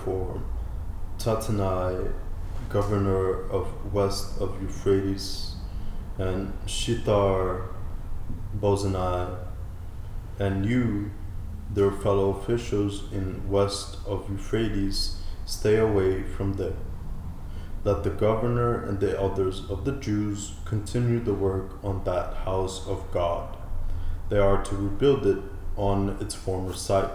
therefore Tattenai, governor of west of Euphrates, and Shethar-bozenai, and you, their fellow officials in west of Euphrates, stay away from there. Let the governor and the elders of the Jews continue the work on that house of God. They are to rebuild it on its former site.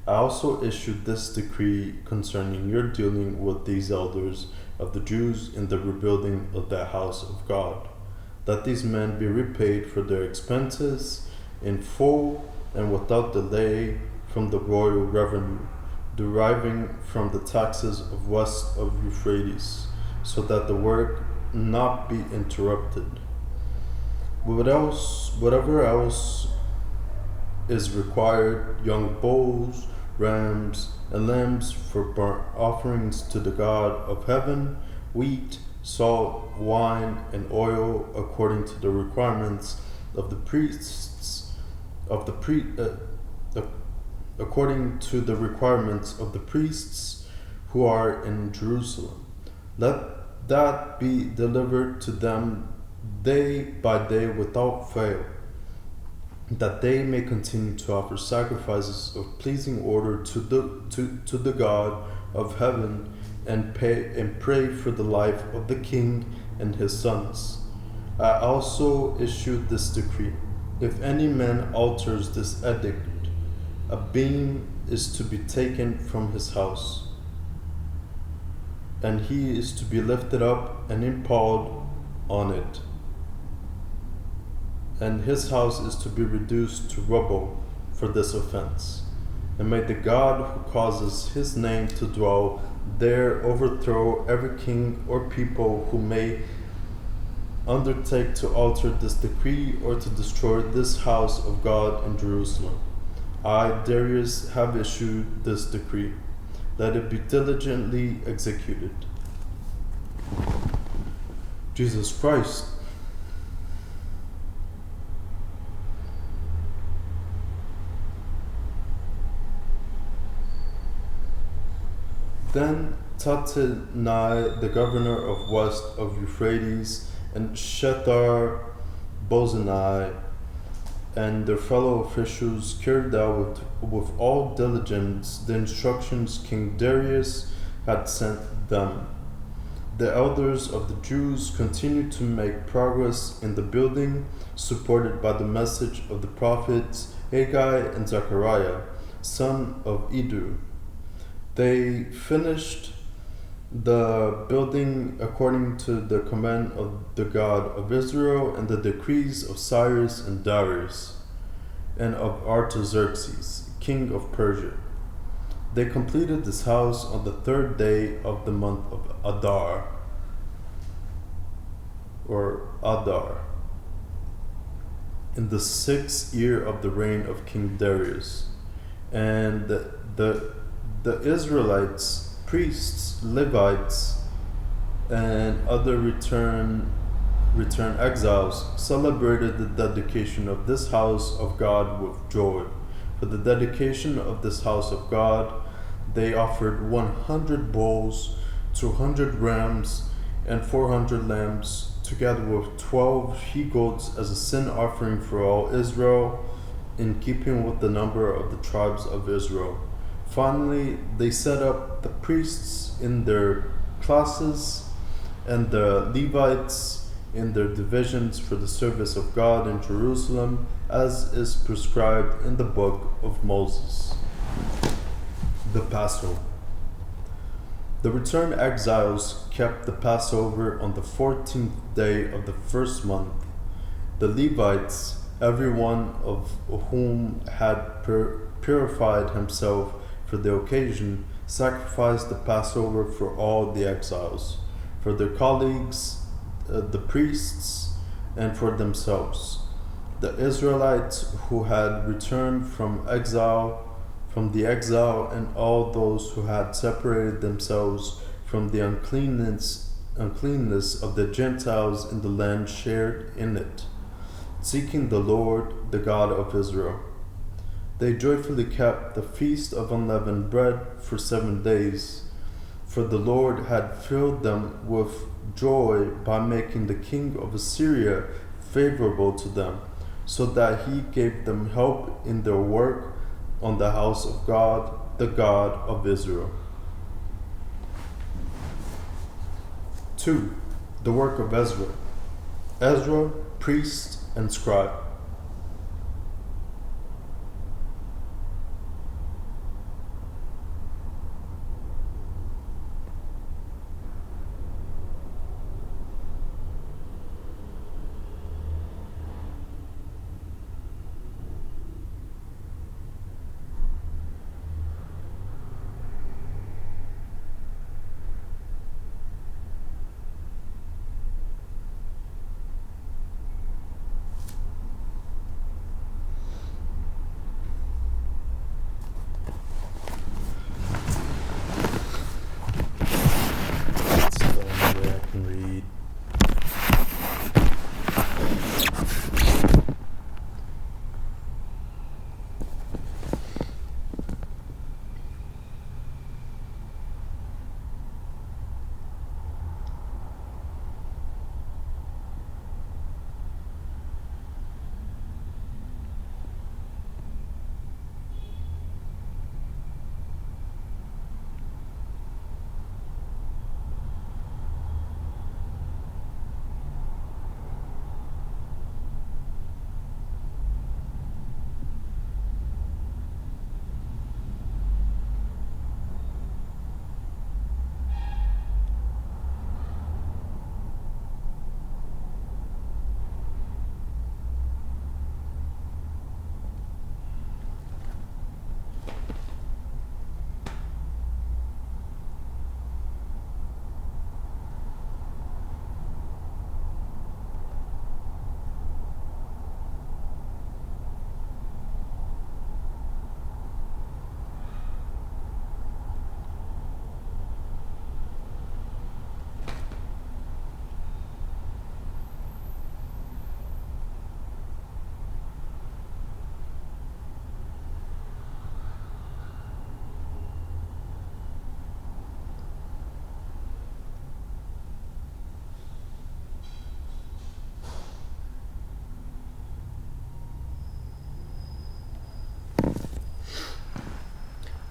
I also issued this decree concerning your dealing with these elders of the Jews in the rebuilding of that house of God, that these men be repaid for their expenses in full and without delay from the royal revenue, deriving from the taxes of west of Euphrates, so that the work not be interrupted. Whatever else is required, young bulls, rams, and lambs for burnt offerings to the God of heaven, wheat, salt, wine, and oil, according to the requirements of the priests according to the requirements of the priests who are in Jerusalem. Let that be delivered to them day by day without fail, that they may continue to offer sacrifices of pleasing order to the God of heaven, and pray for the life of the king and his sons. I also issued this decree: if any man alters this edict, a beam is to be taken from his house, and he is to be lifted up and impaled on it, and his house is to be reduced to rubble for this offense. And may the God who causes his name to dwell there overthrow every king or people who may undertake to alter this decree or to destroy this house of God in Jerusalem. I, Darius, have issued this decree. Let it be diligently executed. Jesus Christ. Then Tattenai, the governor of west of Euphrates, and Shethar-bozenai, and their fellow officials carried out with all diligence the instructions King Darius had sent them. The elders of the Jews continued to make progress in the building, supported by the message of the prophets Haggai and Zechariah, son of Iddo. They finished the building according to the command of the God of Israel and the decrees of Cyrus and Darius and of Artaxerxes, king of Persia. They completed this house on the 3rd day of the month of Adar, in the 6th year of the reign of King Darius. And the Israelites, priests, Levites, and other return exiles celebrated the dedication of this house of God with joy. For the dedication of this house of God, they offered 100 bulls, 200 rams, and 400 lambs, together with 12 he-goats as a sin offering for all Israel, in keeping with the number of the tribes of Israel. Finally, they set up the priests in their classes and the Levites in their divisions for the service of God in Jerusalem, as is prescribed in the book of Moses. The Passover. The returned exiles kept the Passover on the 14th day of the first month. The Levites, every one of whom had purified himself for the occasion, sacrificed the Passover for all the exiles, for their colleagues, the priests, and for themselves. The Israelites who had returned from the exile, and all those who had separated themselves from the uncleanness of the Gentiles in the land shared in it, seeking the Lord, the God of Israel. They joyfully kept the feast of unleavened bread for 7 days, for the Lord had filled them with joy by making the king of Assyria favorable to them, so that he gave them help in their work on the house of God, the God of Israel. 2. The work of Ezra. Ezra, priest and scribe.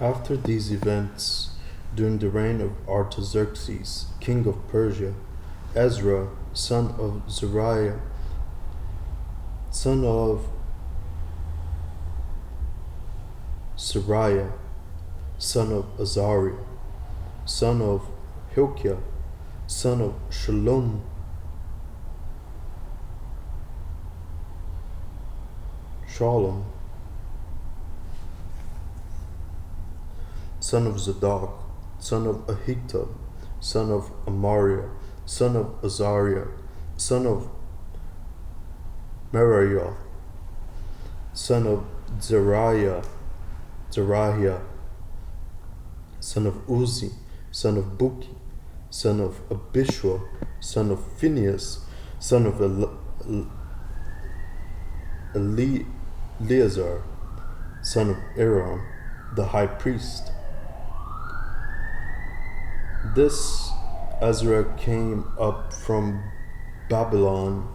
After these events, during the reign of Artaxerxes, king of Persia, Ezra, son of Zariah, son of Sariah, son of Azariah, son of Hilkiah, son of Shalom, son of Zadok, son of Ahitub, son of Amariah, son of Azariah, son of Meraioth, son of Zerahiah, son of Uzi, son of Buki, son of Abishua, son of Phinehas, son of Eleazar, son of Aaron, the high priest. This Ezra came up from Babylon.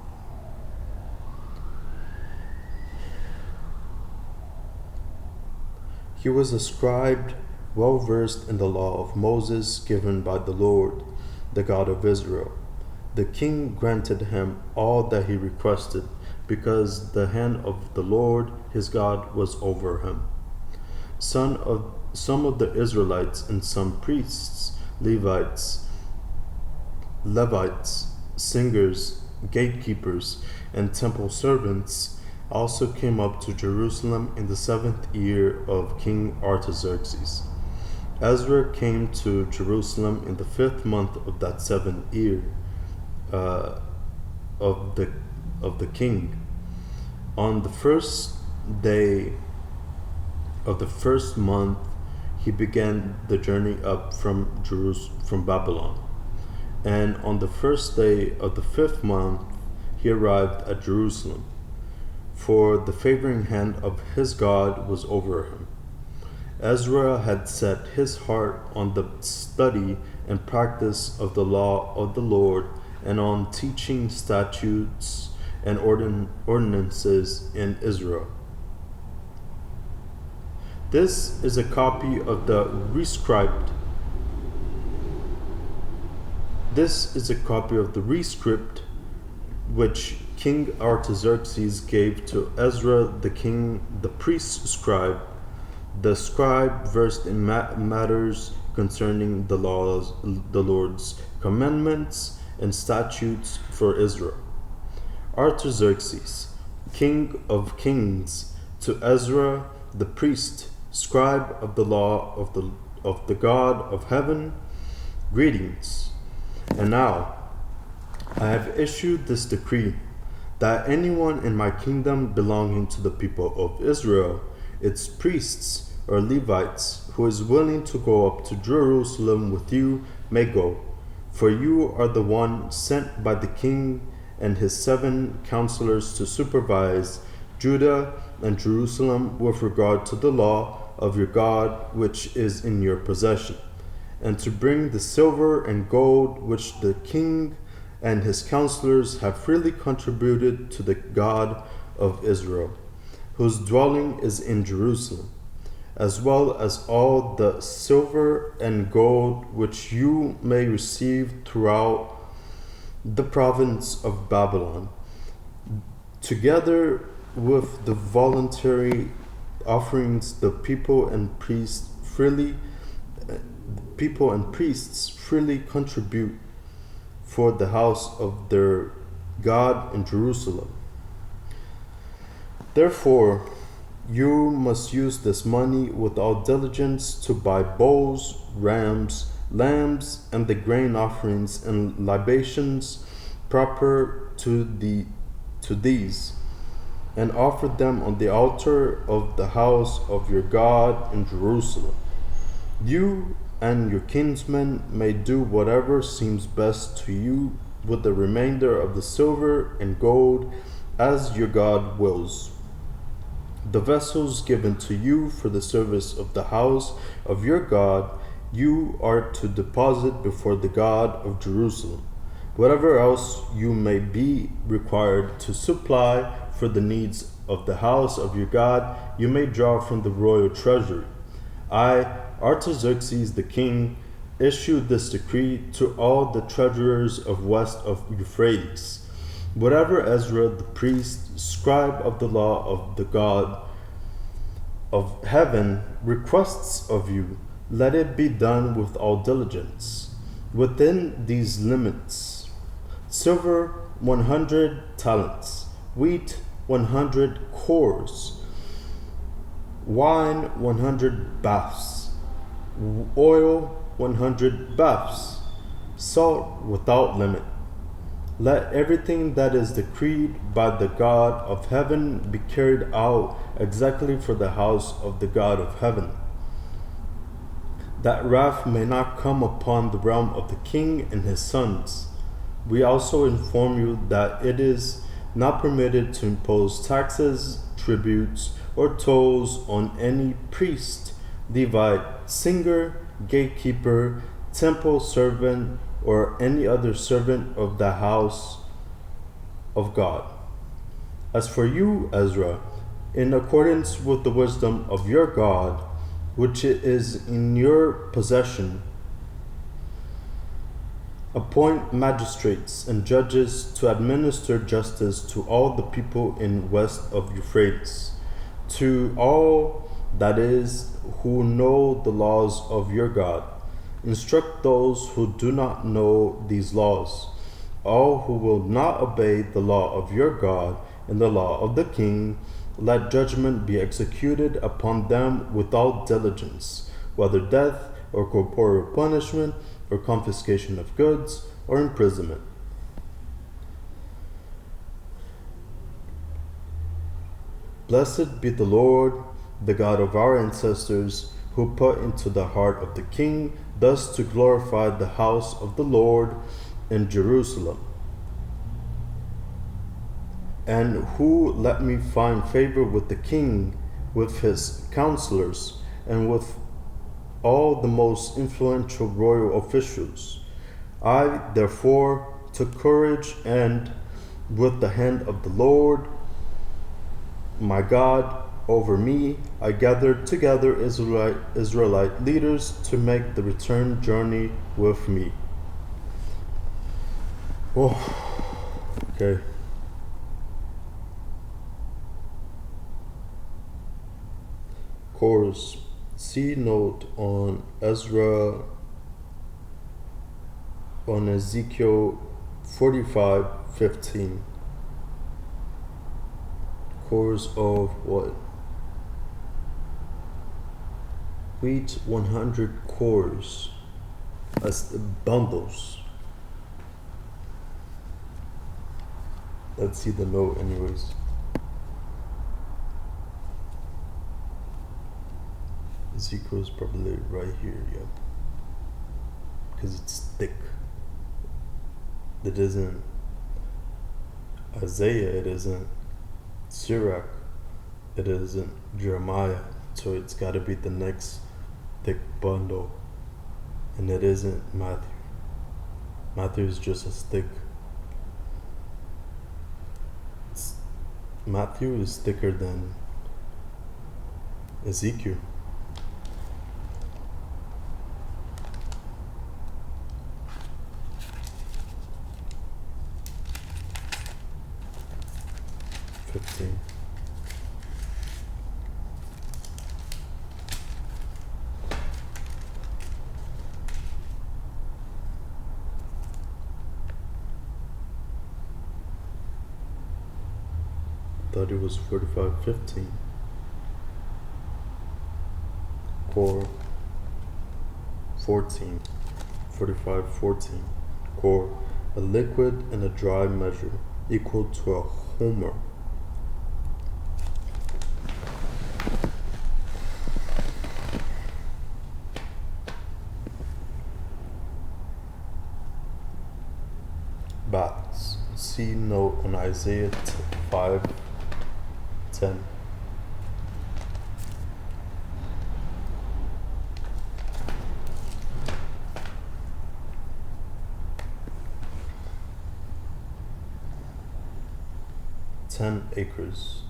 He was a scribe well versed in the law of Moses given by the Lord, the God of Israel. The king granted him all that he requested, because the hand of the Lord his God was over him. Some of the Israelites and some priests, Levites, singers, gatekeepers, and temple servants also came up to Jerusalem in the 7th year of King Artaxerxes. Ezra came to Jerusalem in the 5th month of that 7th year of the king. On the first day of the 1st month, he began the journey up from Babylon. And on the 1st day of the 5th month, he arrived at Jerusalem. for the favoring hand of his God was over him. Ezra had set his heart on the study and practice of the law of the Lord, and on teaching statutes and ordinances in Israel. This is a copy of the rescript. Which King Artaxerxes gave to Ezra the king, the priest scribe, the scribe versed in matters concerning the laws, the Lord's commandments and statutes for Israel. Artaxerxes, king of kings, to Ezra the priest, scribe of the law of the God of heaven, greetings. And now I have issued this decree, that anyone in my kingdom belonging to the people of Israel, its priests or Levites, who is willing to go up to Jerusalem with you, may go. For you are the one sent by the king and his 7 counselors to supervise Judah and Jerusalem with regard to the law of your God which is in your possession, and to bring the silver and gold which the king and his counselors have freely contributed to the God of Israel, whose dwelling is in Jerusalem, as well as all the silver and gold which you may receive throughout the province of Babylon, together with the voluntary offerings the people and priests freely contribute for the house of their God in Jerusalem. Therefore, you must use this money with all diligence to buy bulls, rams, lambs, and the grain offerings and libations proper to these, and offer them on the altar of the house of your God in Jerusalem. You and your kinsmen may do whatever seems best to you with the remainder of the silver and gold, as your God wills. The vessels given to you for the service of the house of your God, you are to deposit before the God of Jerusalem. Whatever else you may be required to supply for the needs of the house of your God, you may draw from the royal treasury. I, Artaxerxes the king, issued this decree to all the treasurers of west of Euphrates. Whatever Ezra the priest, scribe of the law of the God of heaven, requests of you, let it be done with all diligence. Within these limits: silver 100 talents, wheat 100 cores, wine 100 baths, oil 100 baths, salt without limit. Let everything that is decreed by the God of heaven be carried out exactly for the house of the God of heaven, that wrath may not come upon the realm of the king and his sons. We also inform you that it is not permitted to impose taxes, tributes, or tolls on any priest, Levite, singer, gatekeeper, temple servant, or any other servant of the house of God. As for you, Ezra, in accordance with the wisdom of your God, which is in your possession, appoint magistrates and judges to administer justice to all the people in west of Euphrates, to all, that is, who know the laws of your God. Instruct those who do not know these laws. All who will not obey the law of your God and the law of the king, let judgment be executed upon them with all diligence, whether death or corporeal punishment or confiscation of goods or imprisonment. Blessed be the Lord, the God of our ancestors, who put into the heart of the king thus to glorify the house of the Lord in Jerusalem. And who let me find favor with the king, with his counselors, and with all the most influential royal officials? I, therefore, took courage, and with the hand of the Lord, my God, over me, I gathered together Israelite leaders to make the return journey with me. Oh, okay. Chorus. C note on Ezra, on Ezekiel 45:15. Chorus of what? Wheat 100 cores as bundles. Let's see the note anyways. Ezekiel is probably right here, yeah. Because it's thick. It isn't Isaiah, it isn't Sirach, it isn't Jeremiah. So it's gotta be the next thick bundle. And it isn't Matthew. Matthew is just as thick. Matthew is thicker than Ezekiel. Thought it was 45:15. Core 14. 45:14. Core, a liquid and a dry measure equal to a homer. Baths. See note on Isaiah 5:10. "10 acres,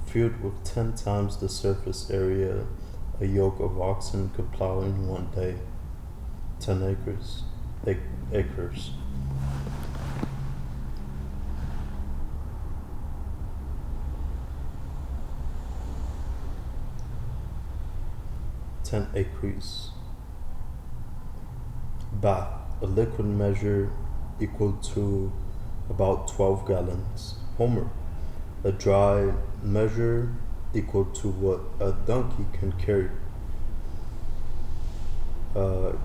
filled with 10 times the surface area a yoke of oxen could plow in one day. 10 acres. Acres. "10 acres. Bath, a liquid measure equal to about 12 gallons. Homer, a dry measure equal to what a donkey can carry.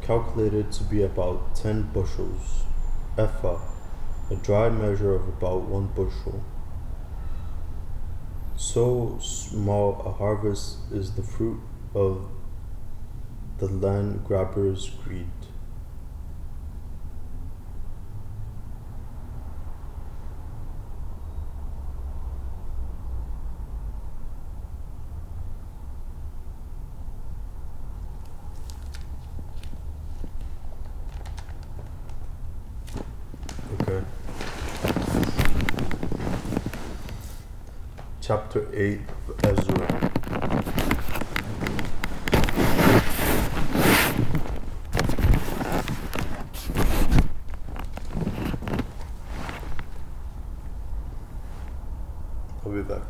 Calculated to be about 10 bushels. Ephod, a dry measure of about 1 bushel. So small a harvest is the fruit of the land grabber's greed." Okay. Chapter 8 of Ezra. I'll be back.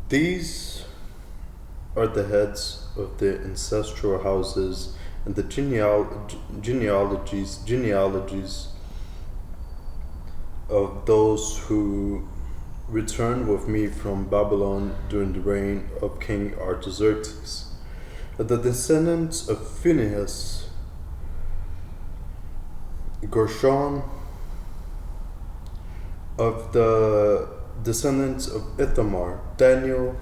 These are the heads of the ancestral houses and the genealogies of those who returned with me from Babylon during the reign of King Artaxerxes. The descendants of Phinehas, Gershon, of the descendants of Ithamar, Daniel,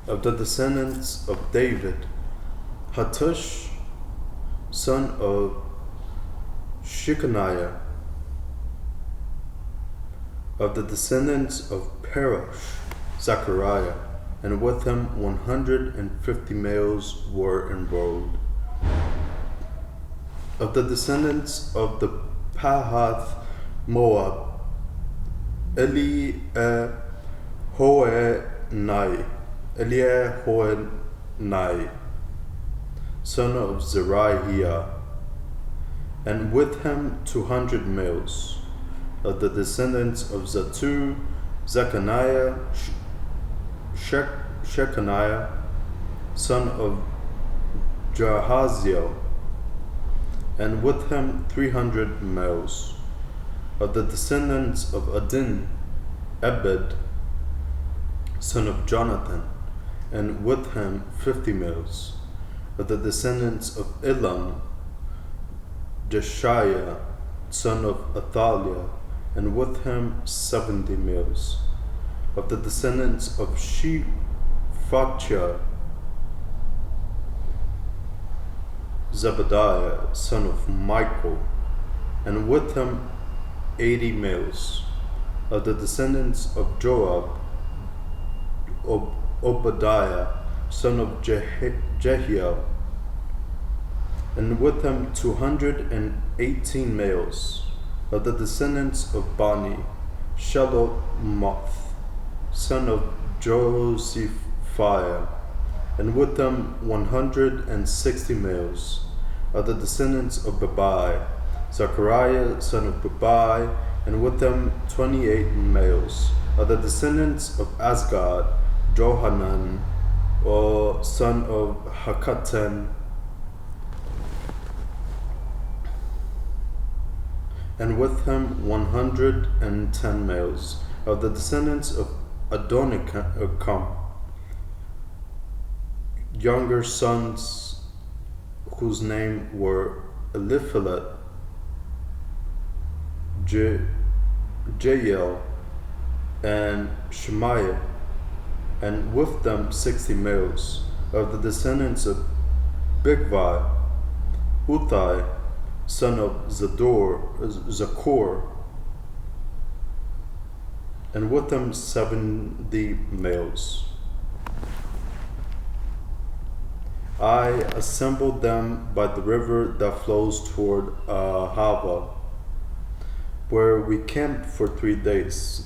of the descendants of David, Hattush, son of Shechaniah, of the descendants of Parosh, Zechariah, and with him 150 males were enrolled. Of the descendants of the Pahath Moab, Eliahoenai, son of Zerahiah, and with him 200 males. Of the descendants of Zatu, Zechaniah, Shechaniah, son of Jahaziel, and with him 300 males. Of the descendants of Adin, Ebed, son of Jonathan, and with him 50 males. Of the descendants of Elam, Jeshiah, son of Athaliah, and with him 70 males. Of the descendants of Shephatiah, Zebediah, son of Michael, and with him 80 males. Of the descendants of Joab, Obadiah, son of Jehiel, and with him 218 males. Of the descendants of Bani, Shelomoth, son of Josephiah, and with them 160 males. Of the descendants of Babai, Zechariah, son of Babai, and with them 28 males. Of the descendants of Asgad, Johanan, or son of Hakatan, and with him 110 males. Of the descendants of Adonikam, younger sons whose name were Eliphalet, Jael, and Shemaiah, and with them 60 males. Of the descendants of Bigvai, Uthai, son of Zakor, and with them 70 males. I assembled them by the river that flows toward Ahava, where we camped for 3 days.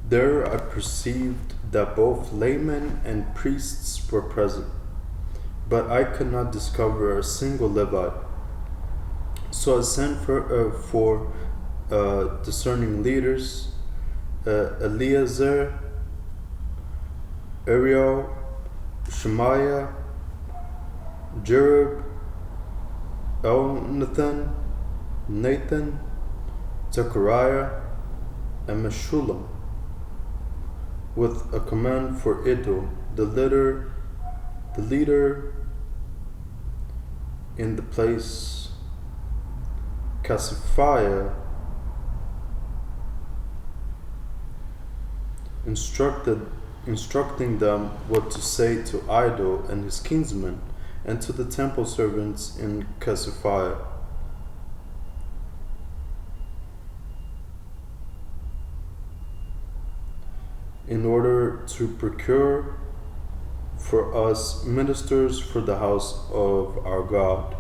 There I perceived that both laymen and priests were present, but I could not discover a single Levite. So I sent for discerning leaders, Eleazar, Ariel, Shemaiah, Jerub, Elnathan, Nathan, Zechariah, and Meshullam, with a command for Iddo, the leader in the place, Cassifiah, instructing them what to say to Iddo and his kinsmen, and to the temple servants in Cassifiah. to procure for us ministers for the house of our God.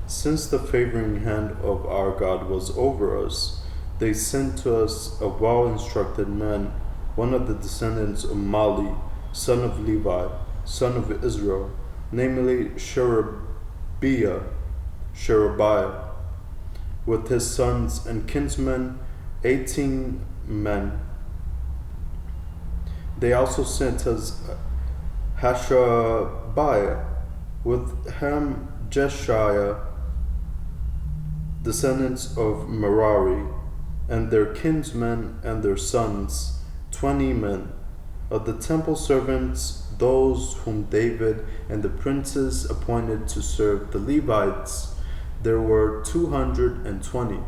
Since the favoring hand of our God was over us, they sent to us a well-instructed man, one of the descendants of Mali, son of Levi, son of Israel, namely Sherebiah, with his sons and kinsmen, 18 men. They also sent us Hashabiah, with him Jeshiah, descendants of Merari, and their kinsmen and their sons, 20 men. Of the temple servants, those whom David and the princes appointed to serve the Levites, there were 220.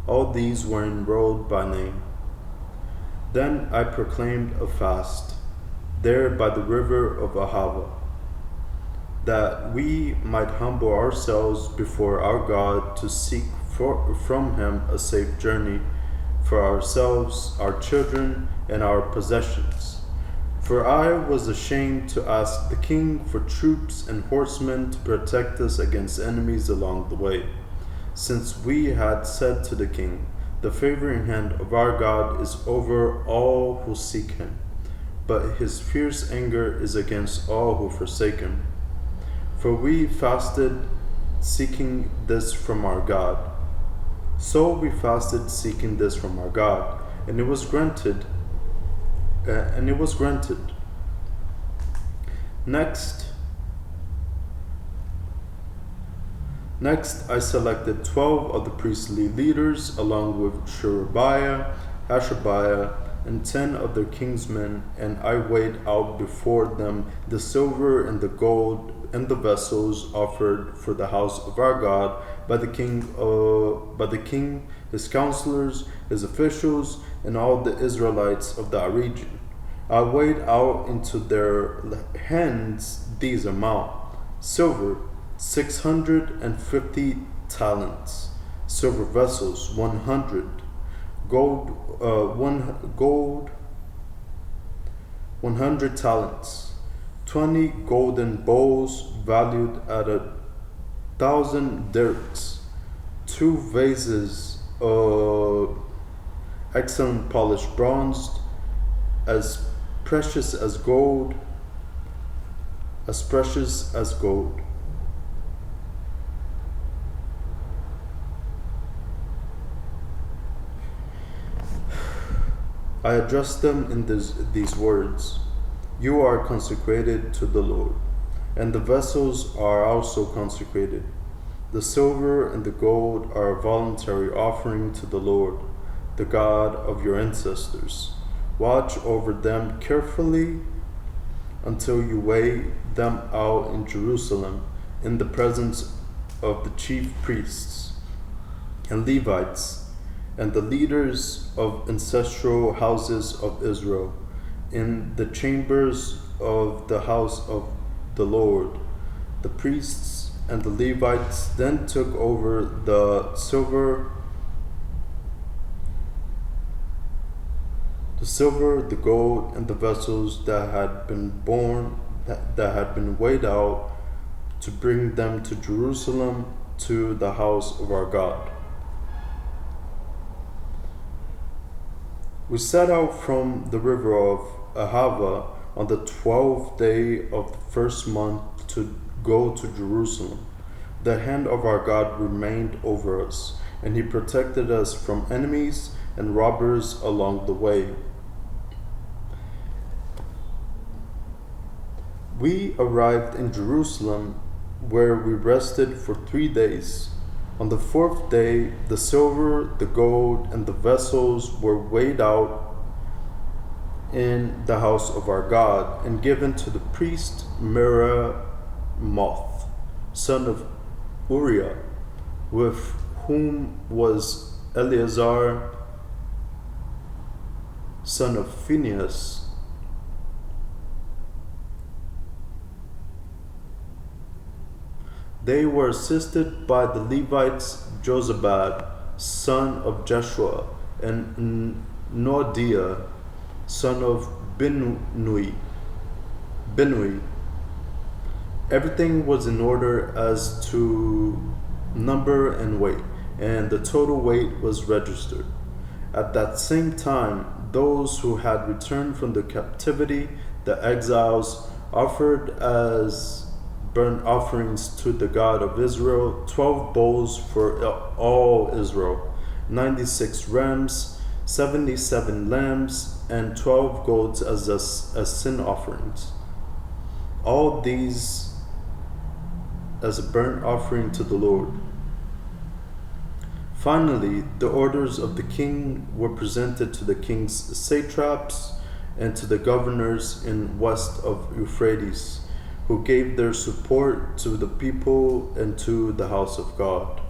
All these were enrolled by name. Then I proclaimed a fast, there by the river of Ahava, that we might humble ourselves before our God to seek from him a safe journey for ourselves, our children, and our possessions. For I was ashamed to ask the king for troops and horsemen to protect us against enemies along the way, since we had said to the king, the favoring hand of our God is over all who seek him, but his fierce anger is against all who forsake him. For we fasted, seeking this from our God. So we fasted, seeking this from our God, and it was granted. Next, I selected 12 of the priestly leaders, along with Sherebiah, Hashabiah, and 10 of their kinsmen, and I weighed out before them the silver and the gold and the vessels offered for the house of our God by the king, his counselors, his officials, and all the Israelites of that region. I weighed out into their hands these amount: silver 650 talents, silver vessels 100, gold 100 talents, 20 golden bowls valued at 1,000 dirhams, 2 vases of excellent polished bronze, as precious as gold, I addressed them in these words: You are consecrated to the Lord, and the vessels are also consecrated. The silver and the gold are a voluntary offering to the Lord, the God of your ancestors. Watch over them carefully until you weigh them out in Jerusalem in the presence of the chief priests and Levites and the leaders of ancestral houses of Israel, in the chambers of the house of the Lord. The priests and the Levites then took over the silver, the gold, and the vessels that had been weighed out, to bring them to Jerusalem, to the house of our God. We set out from the river of Ahava on the 12th day of the first month to go to Jerusalem. The hand of our God remained over us, and he protected us from enemies and robbers along the way. We arrived in Jerusalem, where we rested for 3 days. On the 4th day, the silver, the gold, and the vessels were weighed out in the house of our God and given to the priest Meremoth, son of Uriah, with whom was Eleazar, son of Phinehas. They were assisted by the Levites Jozabad, son of Jeshua, and Noadiah, son of Binui. Binui. Everything was in order as to number and weight, and the total weight was registered. At that same time, those who had returned from the captivity, the exiles, offered as burnt offerings to the God of Israel 12 bulls for all Israel, 96 rams, 77 lambs, and 12 goats as sin offerings. All these as a burnt offering to the Lord. Finally, the orders of the king were presented to the king's satraps and to the governors in west of Euphrates, who gave their support to the people and to the house of God.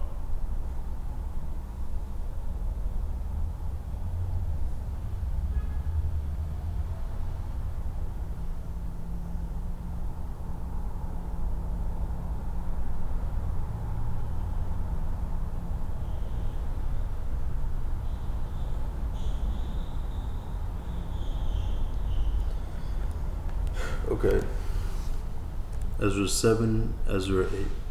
Okay. Ezra 7, Ezra 8.